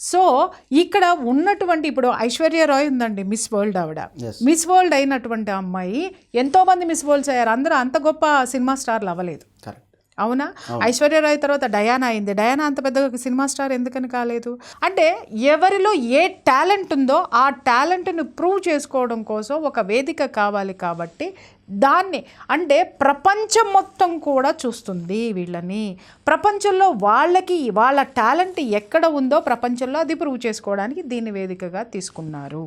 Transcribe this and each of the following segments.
So ఇక్కడ ఉన్నటువంటి ఇప్పుడు ఐశ్వర్య రాయ్ ఉందండి, మిస్ వరల్డ్ ఆవిడ. మిస్ వరల్డ్ అయినటువంటి అమ్మాయి ఎంతోమంది మిస్ వరల్డ్స్ అయ్యారు, అందరూ అంత గొప్ప సినిమా స్టార్లు అవ్వలేదు. అవునా? ఐశ్వర్య రాయ్ తర్వాత డయానా అయింది. డయానా అంత పెద్ద సినిమా స్టార్ ఎందుకని కాలేదు అంటే ఎవరిలో ఏ టాలెంట్ ఉందో ఆ టాలెంట్ని ప్రూవ్ చేసుకోవడం కోసం ఒక వేదిక కావాలి. కాబట్టి దాన్ని అంటే ప్రపంచం మొత్తం కూడా చూస్తుంది వీళ్ళని. ప్రపంచంలో వాళ్ళ టాలెంట్ ఎక్కడ ఉందో ప్రపంచంలో అది ప్రూవ్ చేసుకోవడానికి దీన్ని వేదికగా తీసుకున్నారు.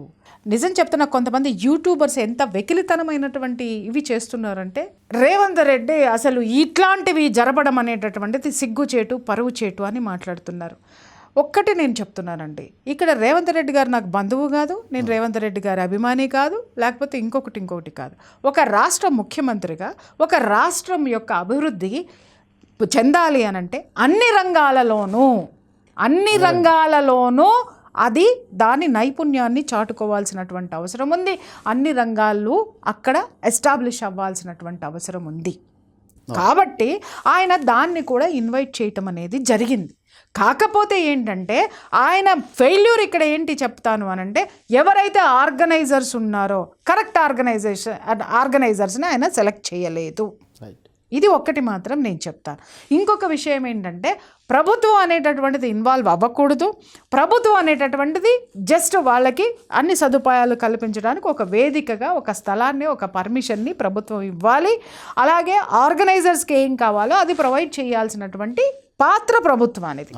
నిజం చెప్తున్నా, కొంతమంది యూట్యూబర్స్ ఎంత వెకిలితనమైనటువంటి ఇవి చేస్తున్నారంటే, రేవంత్ రెడ్డి అసలు ఇట్లాంటివి జరపడం అనేటటువంటిది సిగ్గుచేటు, పరువు చేటు అని మాట్లాడుతున్నారు. ఒక్కటి నేను చెప్తున్నానండి, ఇక్కడ రేవంత్ రెడ్డి గారు నాకు బంధువు కాదు, నేను రేవంత్ రెడ్డి గారి అభిమాని కాదు, లేకపోతే ఇంకొకటి కాదు. ఒక రాష్ట్ర ముఖ్యమంత్రిగా ఒక రాష్ట్రం యొక్క అభివృద్ధి చెందాలి అనంటే అన్ని రంగాలలోనూ అది దాని నైపుణ్యాన్ని చాటుకోవాల్సినటువంటి అవసరం ఉంది. అన్ని రంగాలు అక్కడ ఎస్టాబ్లిష్ అవ్వాల్సినటువంటి అవసరం ఉంది. కాబట్టి ఆయన దాన్ని కూడా ఇన్వైట్ చేయటం అనేది జరిగింది. కాకపోతే ఏంటంటే ఆయన ఫెయిల్యూర్ ఇక్కడ ఏంటి చెప్తాను అనంటే, ఎవరైతే ఆర్గనైజర్స్ ఉన్నారో కరెక్ట్ ఆర్గనైజర్స్ని ఆయన సెలెక్ట్ చేయలేదు. ఇది ఒక్కటి మాత్రం నేను చెప్తాను. ఇంకొక విషయం ఏంటంటే, ప్రభుత్వం అనేటటువంటిది ఇన్వాల్వ్ అవ్వకూడదు. ప్రభుత్వం అనేటటువంటిది జస్ట్ వాళ్ళకి అన్ని సదుపాయాలు కల్పించడానికి ఒక వేదికగా, ఒక స్థలాన్ని, ఒక పర్మిషన్ని ప్రభుత్వం ఇవ్వాలి. అలాగే ఆర్గనైజర్స్కి ఏం కావాలో అది ప్రొవైడ్ చేయాల్సినటువంటి పాత్ర ప్రభుత్వానికి.